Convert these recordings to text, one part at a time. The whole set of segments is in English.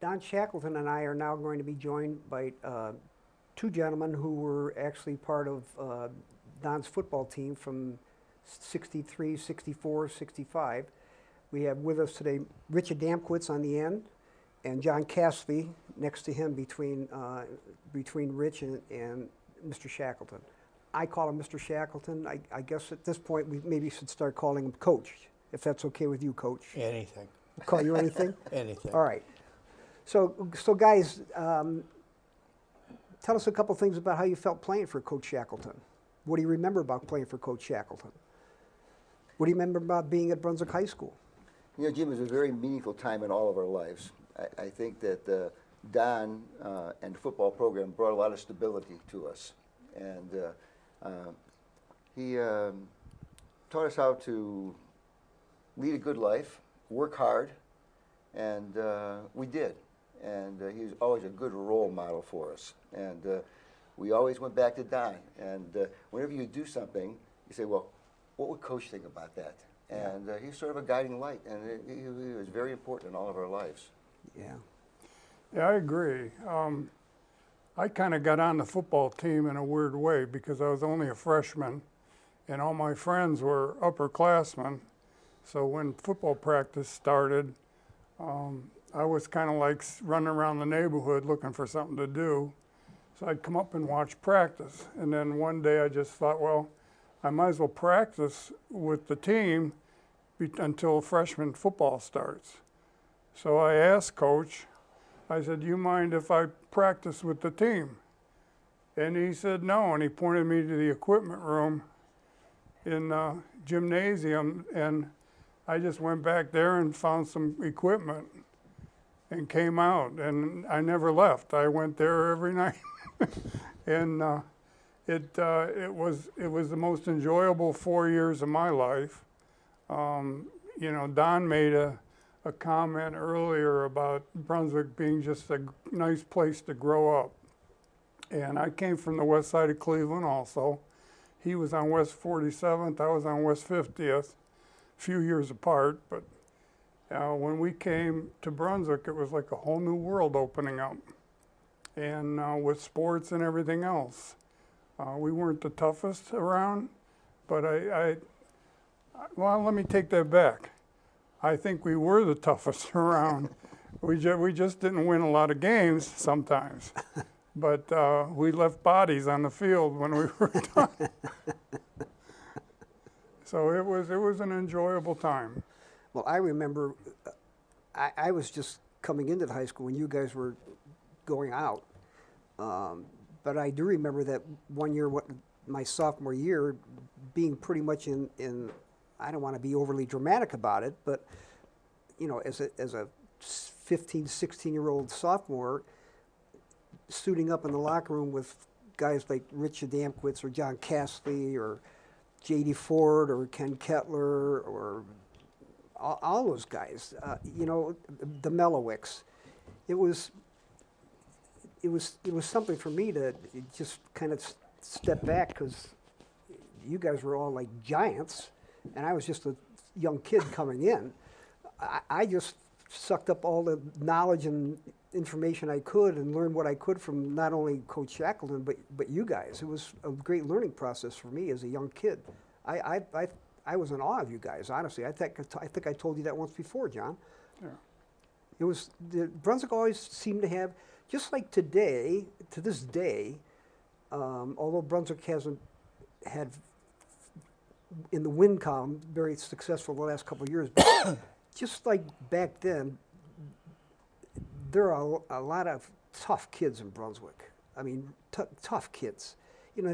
Don Shackleton and I are now going to be joined by two gentlemen who were actually part of Don's football team from 63, 64, 65. We have with us today Rich Adamkiewicz on the end and John Cassily next to him between Rich and Mr. Shackleton. I call him Mr. Shackleton. I guess at this point we maybe should start calling him Coach, if that's okay with you, Coach. Anything. Call you anything? Anything. All right. So guys, tell us a couple things about how you felt playing for Coach Shackleton. What do you remember about playing for Coach Shackleton? What do you remember about being at Brunswick High School? You know, Jim, it was a very meaningful time in all of our lives. I think that Don and the football program brought a lot of stability to us. And he taught us how to lead a good life, work hard, and we did. And he was always a good role model for us. And we always went back to Don. And whenever you do something, you say, well, what would Coach think about that? And he's sort of a guiding light, and he was very important in all of our lives. Yeah. Yeah, I agree. I kind of got on the football team in a weird way because I was only a freshman, and all my friends were upperclassmen. So when football practice started, I was kind of like running around the neighborhood looking for something to do. So I'd come up and watch practice. And then one day I just thought, well, I might as well practice with the team until freshman football starts. So I asked Coach, I said, do you mind if I practice with the team? And he said no, and he pointed me to the equipment room in the gymnasium, and I just went back there and found some equipment and came out, and I never left. I went there every night. And it was the most enjoyable 4 years of my life. You know, Don made a comment earlier about Brunswick being just a nice place to grow up. And I came from the west side of Cleveland also. He was on West 47th, I was on West 50th, a few years apart. But when we came to Brunswick, it was like a whole new world opening up. And with sports and everything else. We weren't the toughest around, but well, let me take that back. I think we were the toughest around. We just didn't win a lot of games sometimes, but we left bodies on the field when we were done. So it was an enjoyable time. Well, I remember I was just coming into the high school when you guys were going out. But I do remember that one year, my sophomore year, being pretty much in I don't want to be overly dramatic about it, but you know, as a 15, 16-year-old sophomore, suiting up in the locker room with guys like Rich Adamkiewicz or John Cassily or J.D. Ford or Ken Kettler or all those guys, you know, the Mellowicks. It was something for me to just kind of step back because you guys were all like giants, and I was just a young kid coming in. I just sucked up all the knowledge and information I could and learned what I could from not only Coach Shackleton but you guys. It was a great learning process for me as a young kid. I was in awe of you guys, honestly. I think I told you that once before, John. Yeah. It was Brunswick always seemed to have, just like today, to this day, although Brunswick hasn't had in the win column very successful the last couple of years, but just like back then, there are a lot of tough kids in Brunswick. I mean, tough kids. You know,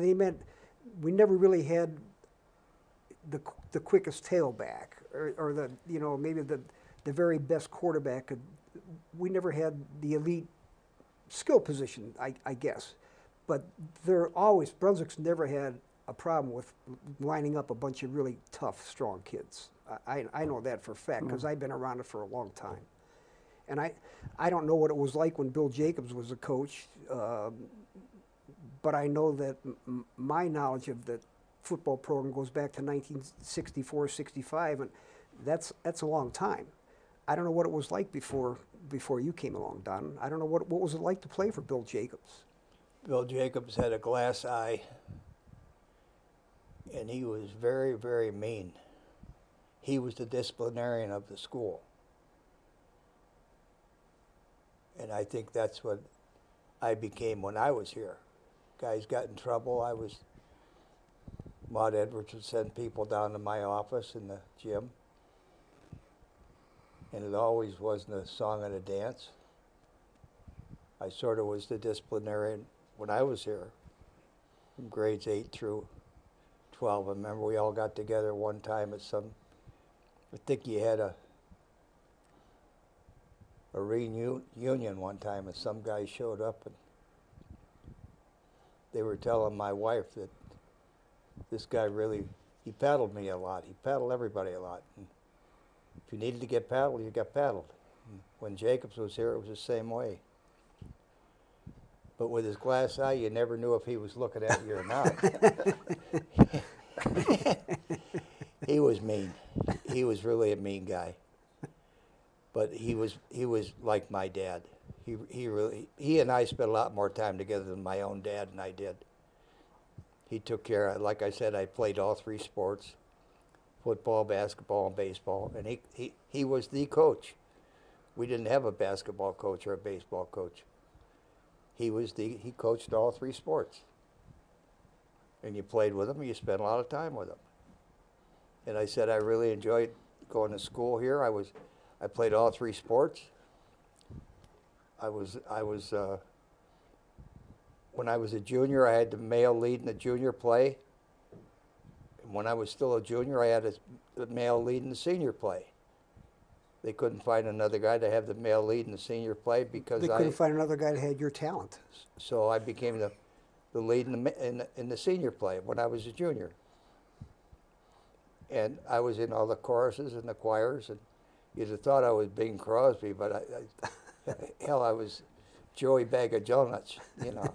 we never really had the quickest tailback or the, you know, maybe the very best quarterback. We never had the elite skill position, I guess. But Brunswick's never had a problem with lining up a bunch of really tough, strong kids. I know that for a fact because I've been around it for a long time. And I don't know what it was like when Bill Jacobs was a coach, but I know that my knowledge of the football program goes back to 1964, 65, and that's a long time. I don't know what it was like before you came along, Don. I don't know what was it like to play for Bill Jacobs. Bill Jacobs had a glass eye, and he was very, very mean. He was the disciplinarian of the school. And I think that's what I became when I was here. Guys got in trouble. Maud Edwards would send people down to my office in the gym. And it always wasn't a song and a dance. I sort of was the disciplinarian when I was here, from grades 8 through 12. I remember we all got together one time at I think you had a reunion one time, and some guy showed up, and they were telling my wife that this guy he paddled me a lot. He paddled everybody a lot. And if you needed to get paddled, you got paddled. And when Jacobs was here, it was the same way. But with his glass eye, you never knew if he was looking at you or not. He was mean. He was really a mean guy. But he was like my dad. He and I spent a lot more time together than my own dad and I did. He took care of, like I said, I played all 3 sports, football, basketball, and baseball, and he was the coach. We didn't have a basketball coach or a baseball coach. He coached all 3 sports. And you played with him, you spent a lot of time with him. And I said I really enjoyed going to school here. I played all 3 sports. When I was a junior, I had the male lead in the junior play. And when I was still a junior, I had the male lead in the senior play. They couldn't find another guy to have the male lead in the senior play because They couldn't find another guy that had your talent. So I became the lead in the senior play when I was a junior. And I was in all the choruses and the choirs, and you'd have thought I was Bing Crosby, but hell, I was Joey Bag of Donuts, you know.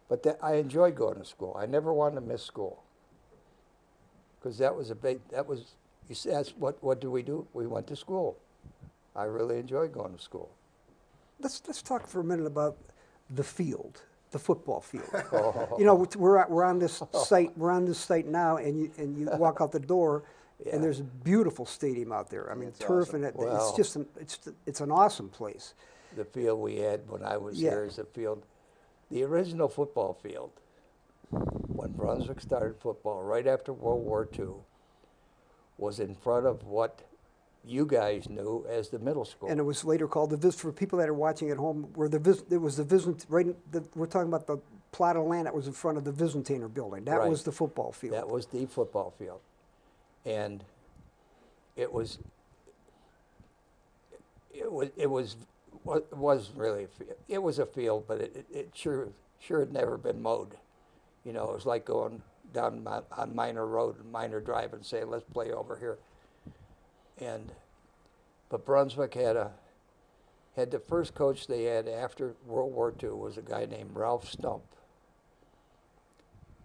But I enjoyed going to school. I never wanted to miss school, because you said, what do? We went to school. I really enjoyed going to school. Let's talk for a minute about the field, the football field. Oh. You know, we're on this site. We're on this site now, and you walk out the door, Yeah. and there's a beautiful stadium out there. I mean, It's turf, awesome. and Well, it's an awesome place. The field we had when I was Yeah. here is a field, the original football field, when Brunswick started football right after World War II, was in front of what you guys knew as the middle school. And it was later called for people that are watching at home. It was the we're talking about the plot of land that was in front of the Byzantiner building. That Right. was the football field. That was the football field. And it was really a field. It was a field, but it sure had never been mowed. You know, it was like going down on Minor Road, Minor Drive, and saying, let's play over here. But Brunswick had the first coach they had after World War II was a guy named Ralph Stump.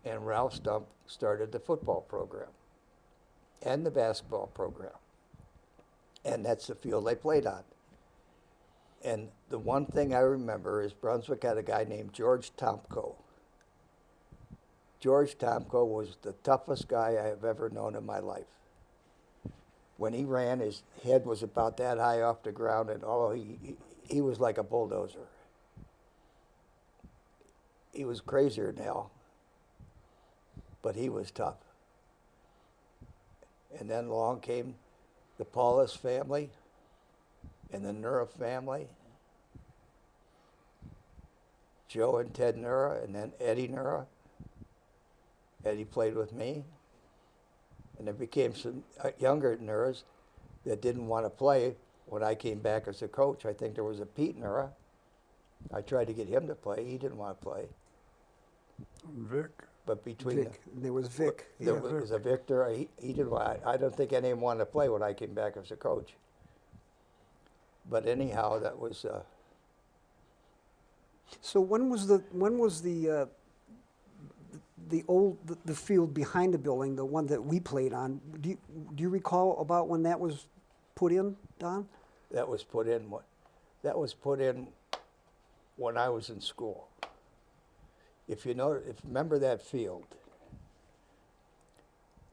And Ralph Stump started the football program and the basketball program. And that's the field they played on. And the one thing I remember is Brunswick had a guy named George Tomko. George Tomko was the toughest guy I have ever known in my life. When he ran, his head was about that high off the ground, and he was like a bulldozer. He was crazier now, but he was tough. And then along came the Paulus family and the Nura family, Joe and Ted Nura, and then Eddie Nura. Eddie played with me. And there became some younger Nuras that didn't want to play when I came back as a coach. I think there was a Pete Nura. I tried to get him to play. He didn't want to play. Vic. But between Vic. There was Vic. there Yeah. was a Victor. He didn't want. I don't think any of them wanted to play when I came back as a coach. But anyhow, that was. So when was the field behind the building, the one that we played on? Do you recall about when that was put in, Don? That was put in. That was put in when I was in school. If you remember that field,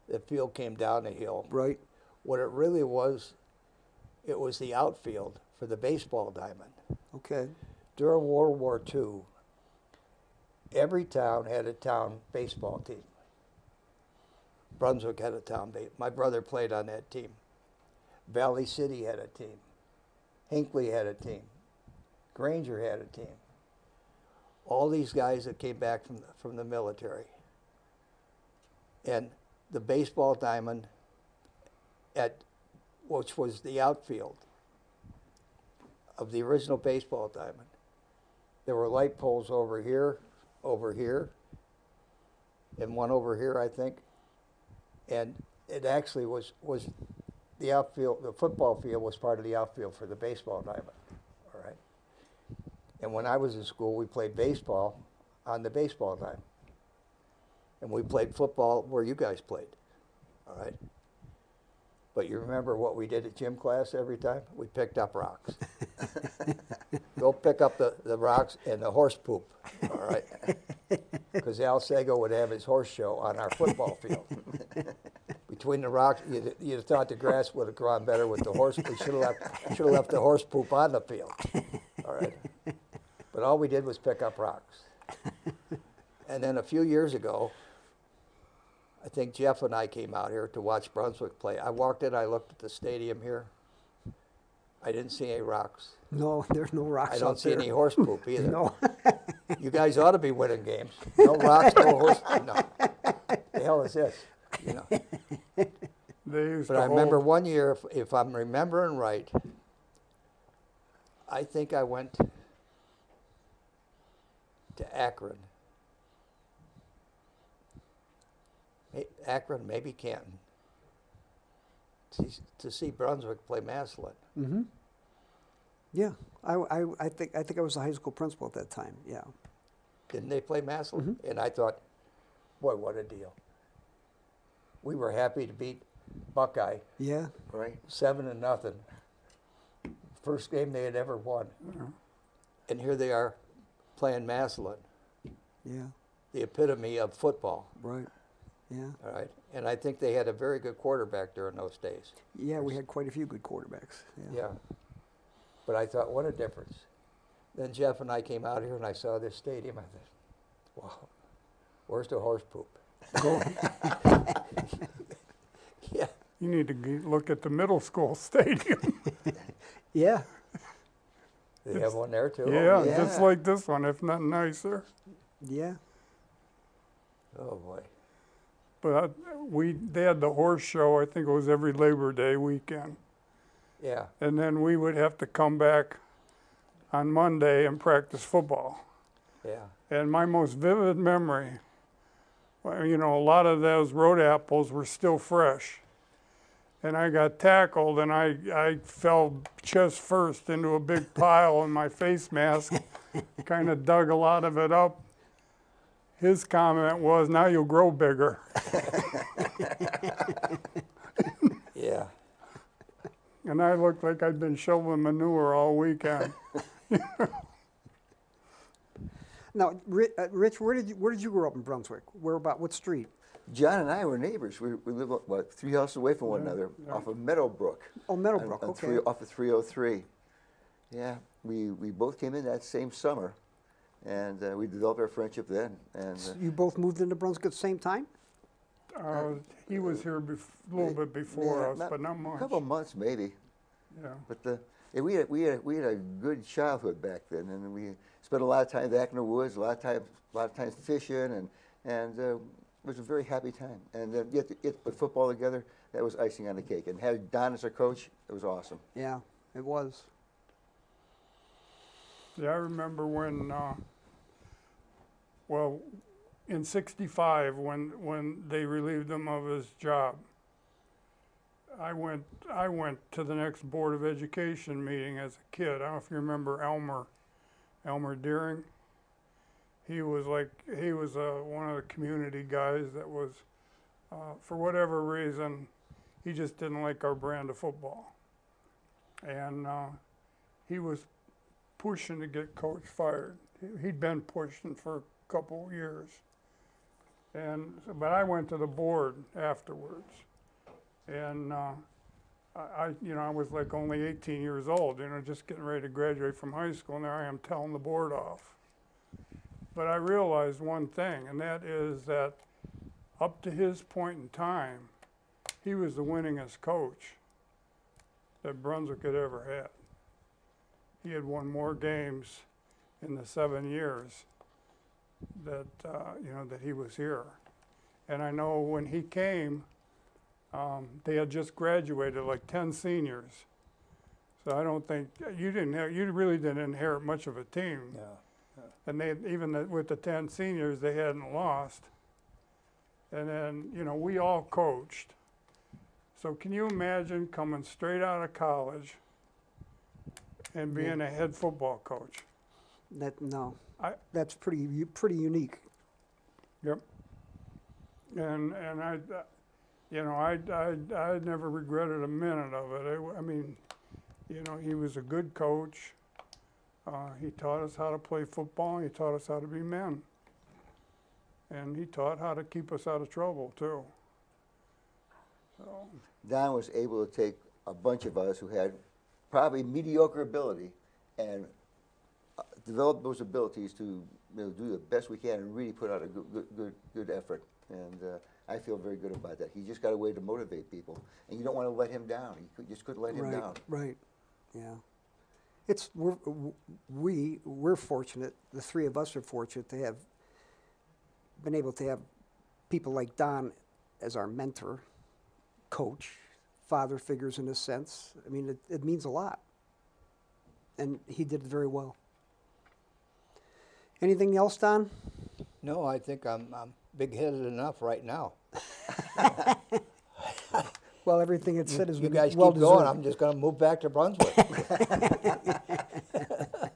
the field came down a hill. Right. What it really was, it was the outfield for the baseball diamond. Okay. During World War II, every town had a town baseball team. Brunswick had a town base. My brother played on that team. Valley City had a team. Hinckley had a team. Granger had a team. All these guys that came back from the military. And the baseball diamond, which was the outfield of the original baseball diamond, there were light poles over here, and one over here, I think. And it actually was the outfield, the football field was part of the outfield for the baseball diamond, all right? And when I was in school, we played baseball on the baseball diamond. And we played football where you guys played, all right? But you remember what we did at gym class every time? We picked up rocks. Go pick up the rocks and the horse poop, all right? Because Al Sago would have his horse show on our football field. Between the rocks, you'd have thought the grass would have grown better with the horse. We should have left the horse poop on the field, all right? But all we did was pick up rocks. And then a few years ago, I think Jeff and I came out here to watch Brunswick play. I walked in, I looked at the stadium here. I didn't see any rocks. No, there's no rocks I don't out see there. any horse poop either. No. You guys ought to be winning games. No rocks, no horse. No. The hell is this? You know. They used But to I remember hold, one year, if I'm remembering right, I think I went to Akron. Akron, maybe Canton, to see Brunswick play Massillon. Mm-hmm. Yeah, I think I was the high school principal at that time. Yeah. Didn't they play Massillon? Mm-hmm. And I thought, boy, what a deal. We were happy to beat Buckeye Yeah. Right. 7-0. First game they had ever won. And here they are playing Massillon, Yeah. the epitome of football. Right. Yeah. All right. And I think they had a very good quarterback during those days. Yeah, we had quite a few good quarterbacks. Yeah. Yeah. But I thought, what a difference. Then Jeff and I came out here and I saw this stadium. I thought, wow, where's the horse poop? Yeah. you need to look at the middle school stadium. Yeah. They have one there too? Yeah, yeah. just like this one, if not nicer. Yeah. Oh, boy. But they had the horse show, I think it was every Labor Day weekend. Yeah. And then we would have to come back on Monday and practice football. Yeah. And my most vivid memory, well, you know, a lot of those road apples were still fresh. And I got tackled and I fell chest first into a big pile and my face mask kind of dug a lot of it up. His comment was, now you'll grow bigger. Yeah. And I looked like I'd been shoveling manure all weekend. Now, Rich, where did you grow up in Brunswick? What street? John and I were neighbors. We live, what, 3 houses away from one another off of Meadowbrook. Oh, Meadowbrook. On Okay. off of 303. Yeah, we both came in that same summer, and we developed our friendship then. And You both moved into Brunswick at the same time? He was here a little bit before yeah, us, but not a much. couple months maybe. Yeah. But we had a good childhood back then, and we spent a lot of time back in the woods, a lot of times fishing, and it was a very happy time. And then get to put football together, that was icing on the cake. And having Don as our coach, it was awesome. Yeah, it was. Yeah, I remember when, in '65, when they relieved him of his job, I went to the next Board of Education meeting as a kid. I don't know if you remember Elmer Deering. He was one of the community guys that was, for whatever reason, he just didn't like our brand of football. and he was pushing to get Coach fired. He'd been pushing for a couple of years, but I went to the board afterwards, and I was like only 18 years old, just getting ready to graduate from high school, and there I am telling the board off. But I realized one thing, and that is that up to his point in time, he was the winningest coach that Brunswick had ever had. He had won more games in the 7 years that that he was here. And I know when he came, they had just graduated, like 10 seniors. So I don't think you really didn't inherit much of a team. Yeah. And with the 10 seniors, they hadn't lost. And then, we all coached. So can you imagine coming straight out of college and being a head football coach? That's pretty unique. Yep. And I never regretted a minute of it. He was a good coach. He taught us how to play football. He taught us how to be men. And he taught how to keep us out of trouble, too. So. Don was able to take a bunch of us who had probably mediocre ability and develop those abilities to do the best we can and really put out a good effort. And I feel very good about that. He just got a way to motivate people, and you don't want to let him down. You just couldn't let him down. Right. Yeah. We're fortunate. The three of us are fortunate to have been able to have people like Don as our mentor, coach, father figures in a sense. It means a lot. And he did it very well. Anything else, Don? No, I think I'm big-headed enough right now. Well, everything it said is You guys well keep going. deserved. I'm just going to move back to Brunswick.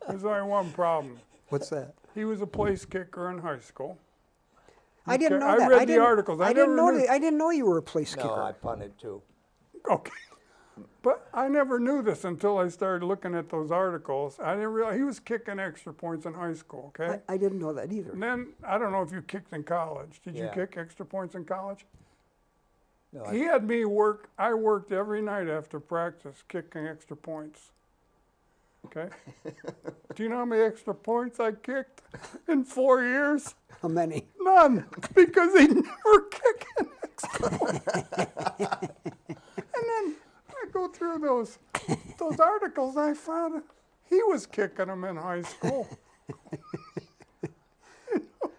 There's only one problem. What's that? He was a place kicker in high school. I didn't know I that. read the articles. I didn't know you were a place No, kicker. I punted too. Okay. But I never knew this until I started looking at those articles. I didn't realize he was kicking extra points in high school, okay? I didn't know that either. And then, I don't know if you kicked in college. Did you Yeah. kick extra points in college? No, He had me work. I worked every night after practice kicking extra points. Okay? Do you know how many extra points I kicked in 4 years? How many? None, because he never kicked an extra point. And then I go through those articles, and I found he was kicking them in high school.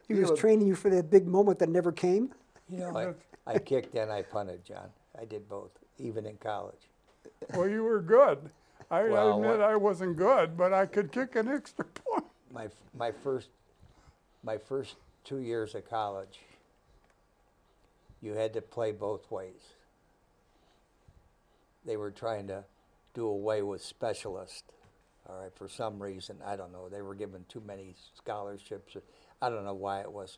He was training you for that big moment that never came? I kicked and I punted, John. I did both, even in college. Well, you were good. I Well, admit what- I wasn't good, but I could kick an extra point. My first 2 years of college, you had to play both ways. They were trying to do away with specialists. All right, for some reason, I don't know. They were given too many scholarships. I don't know why it was.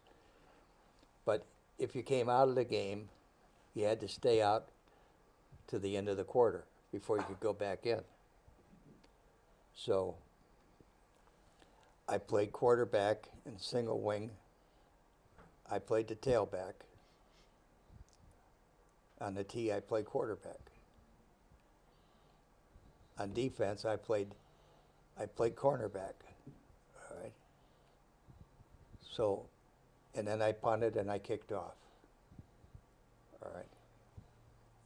But if you came out of the game, you had to stay out to the end of the quarter before you could go back in. So I played quarterback and single wing. I played the tailback. On the tee, I played quarterback. On defense, I played cornerback. All right. So, and then I punted and I kicked off. All right.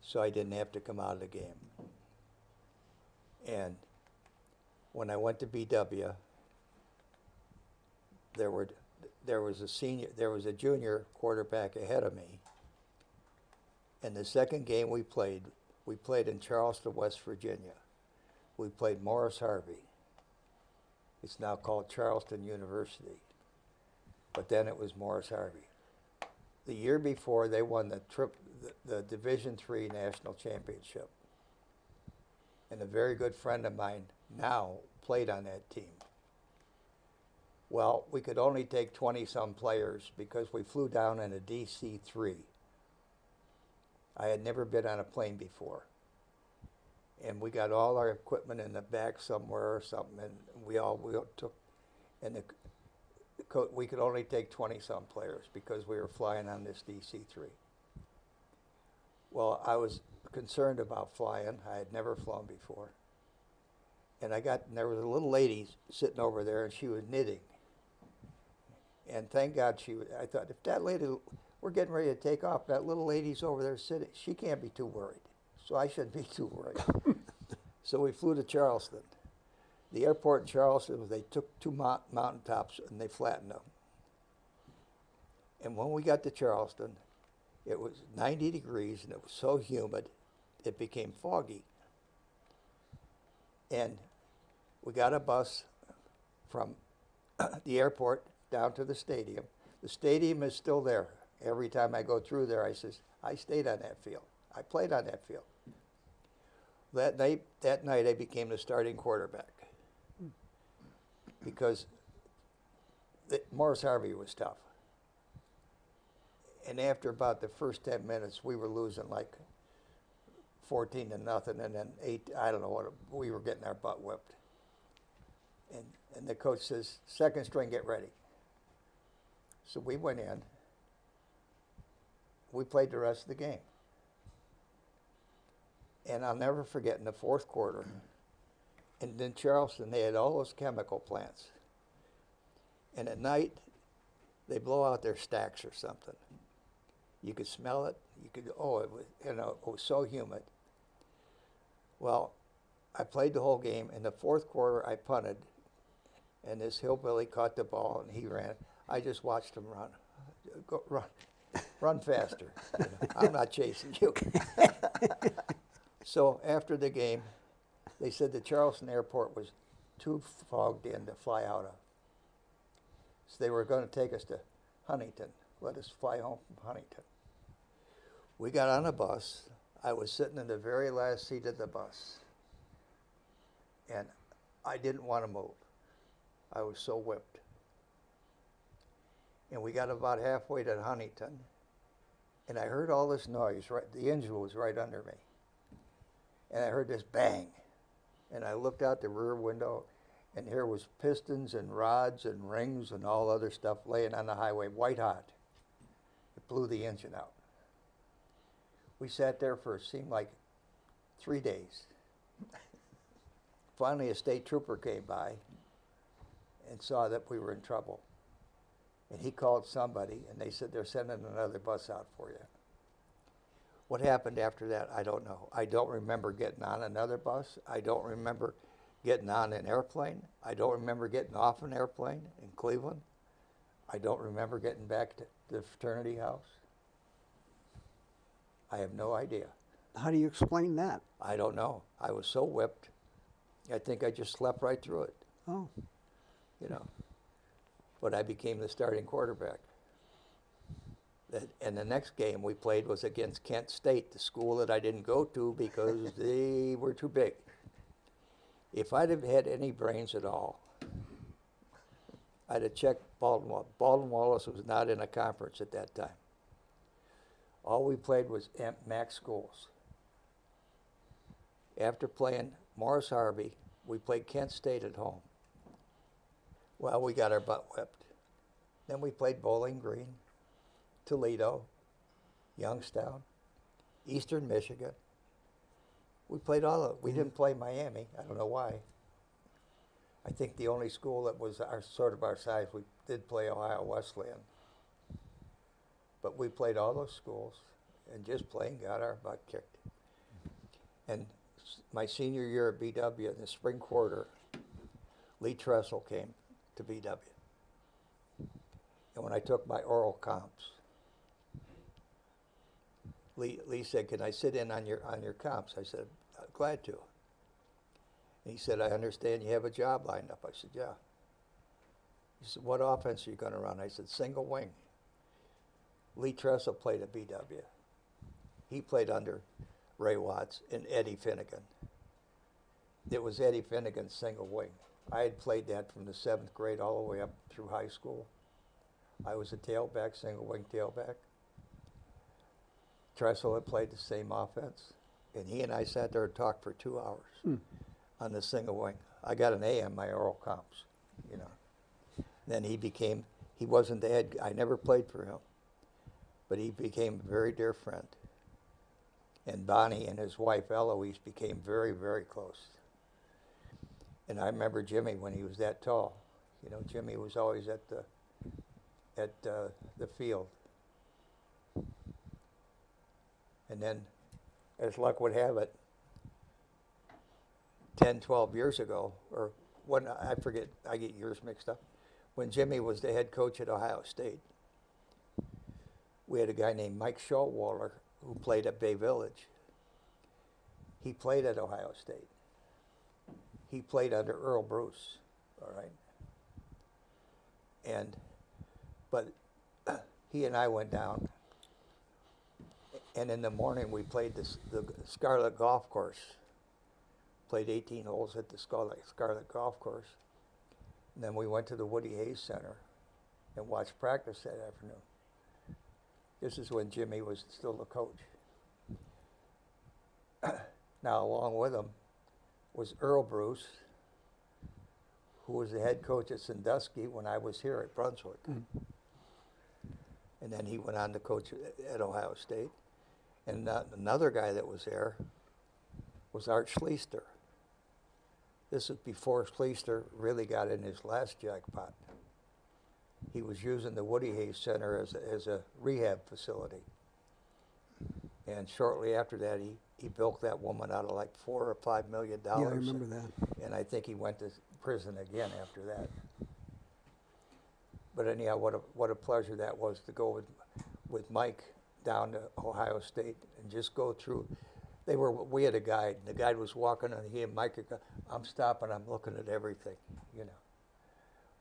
So I didn't have to come out of the game. And when I went to BW, there was a junior quarterback ahead of me. And the second game we played in Charleston, West Virginia. We played Morris Harvey. It's now called Charleston University, but then it was Morris Harvey. The year before, they won the Division III National Championship. And a very good friend of mine now played on that team. Well, we could only take 20-some players because we flew down in a DC-3. I had never been on a plane before. and we got all our equipment in the back somewhere or something, and we all took, and we could only take 20-some players because we were flying on this DC-3. Well, I was concerned about flying. I had never flown before. And there was a little lady sitting over there, and she was knitting. And thank God I thought, if that lady, we're getting ready to take off, that little lady's over there sitting, she can't be too worried. So I shouldn't be too worried. So we flew to Charleston. The airport in Charleston, they took two mountaintops and they flattened them. And when we got to Charleston, it was 90 degrees and it was so humid, it became foggy. And we got a bus from the airport down to the stadium. The stadium is still there. Every time I go through there, I says, I stayed on that field. I played on that field. That night I became the starting quarterback because Morris Harvey was tough. And after about the first 10 minutes, we were losing like 14-0, and then 8, I don't know what, we were getting our butt whipped. And the coach says, second string, get ready. So we went in. We played the rest of the game. And I'll never forget, in the fourth quarter, and in Charleston, they had all those chemical plants. And at night, they blow out their stacks or something. You could smell it. You could, it was, it was so humid. Well, I played the whole game. In the fourth quarter, I punted, and this hillbilly caught the ball, and he ran. I just watched him run. Run faster. I'm not chasing you. So after the game, they said the Charleston airport was too fogged in to fly out of. So they were going to take us to Huntington, let us fly home from Huntington. We got on a bus. I was sitting in the very last seat of the bus. And I didn't want to move. I was so whipped. And we got about halfway to Huntington, and I heard all this noise. The engine was right under me. And I heard this bang. And I looked out the rear window, and here was pistons and rods and rings and all other stuff laying on the highway, white hot. It blew the engine out. We sat there for, it seemed like 3 days. Finally, a state trooper came by and saw that we were in trouble. And he called somebody, and they said, they're sending another bus out for you. What happened after that, I don't know. I don't remember getting on another bus. I don't remember getting on an airplane. I don't remember getting off an airplane in Cleveland. I don't remember getting back to the fraternity house. I have no idea. How do you explain that? I don't know. I was so whipped. I think I just slept right through it. Oh. You know. But I became the starting quarterback. And the next game we played was against Kent State, the school that I didn't go to because they were too big. If I'd have had any brains at all, I'd have checked Baldwin Wallace. Baldwin Wallace was not in a conference at that time. All we played was MAC schools. After playing Morris Harvey, we played Kent State at home. Well, we got our butt whipped. Then we played Bowling Green, Toledo, Youngstown, Eastern Michigan. We played all of it. We didn't play Miami. I don't know why. I think the only school that was sort of our size, we did play Ohio Wesleyan. But we played all those schools and just playing got our butt kicked. And my senior year at BW in the spring quarter, Lee Tressel came to BW. And when I took my oral comps, Lee said, "Can I sit in on your comps?" I said, "Glad to." And he said, "I understand you have a job lined up." I said, "Yeah." He said, "What offense are you going to run?" I said, "Single wing." Lee Tressel played at BW. He played under Ray Watts and Eddie Finnegan. It was Eddie Finnegan's single wing. I had played that from the 7th grade all the way up through high school. I was a tailback, single wing tailback. Tressel had played the same offense. And he and I sat there and talked for 2 hours on the single wing. I got an A on my oral comps, you know. Then he wasn't the head, I never played for him, but he became a very dear friend. And Bonnie and his wife Eloise became very, very close. And I remember Jimmy when he was that tall. You know, Jimmy was always at the field. And then, as luck would have it, 10, 12 years ago, or when, I forget, I get years mixed up, when Jimmy was the head coach at Ohio State, we had a guy named Mike Schultwaller who played at Bay Village. He played at Ohio State. He played under Earl Bruce, all right? But he and I went down, and in the morning we played the Scarlet Golf Course. Played 18 holes at the Scarlet Golf Course. And then we went to the Woody Hayes Center and watched practice that afternoon. This is when Jimmy was still the coach. Now, along with him was Earl Bruce, who was the head coach at Sandusky when I was here at Brunswick. And then he went on to coach at Ohio State. And another guy that was there was Art Schleister. This is before Schleister really got in his last jackpot. He was using the Woody Hayes Center as a rehab facility. And shortly after that, he bilked that woman out of like $4 or $5 million. Yeah, I remember that. And I think he went to prison again after that. But anyhow, what a pleasure that was to go with Mike down to Ohio State and just go through. We had a guide, and the guide was walking, and he and Mike would go, I'm stopping, I'm looking at everything, you know.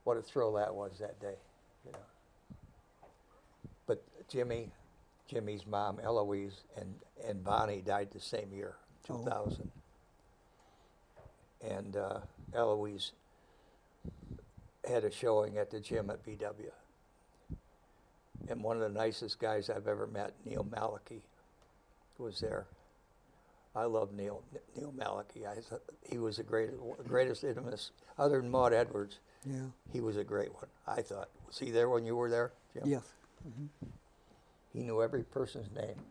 What a thrill that was that day, you know. But Jimmy's mom, Eloise, and Bonnie died the same year, 2000. And Eloise had a showing at the gym at BW. And one of the nicest guys I've ever met, Neil Malachi, was there. I love Neil Malachi. He was the greatest intimist, other than Maud Edwards. Yeah. He was a great one, I thought. Was he there when you were there, Jim? Yes. He knew every person's name.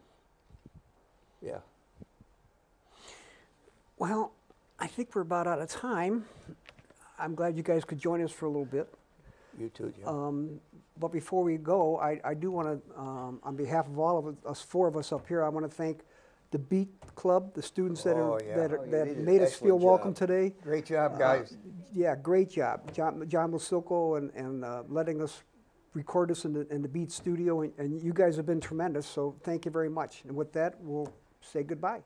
Yeah. Well, I think we're about out of time. I'm glad you guys could join us for a little bit. You too, Jim. But before we go, I do want to, on behalf of all of us, 4 of us up here, I want to thank the Beat Club, the students that made us feel welcome today. Great job, guys. Yeah, great job. John Masilko and letting us record this in the Beat studio, and you guys have been tremendous, so thank you very much. And with that, we'll say goodbye.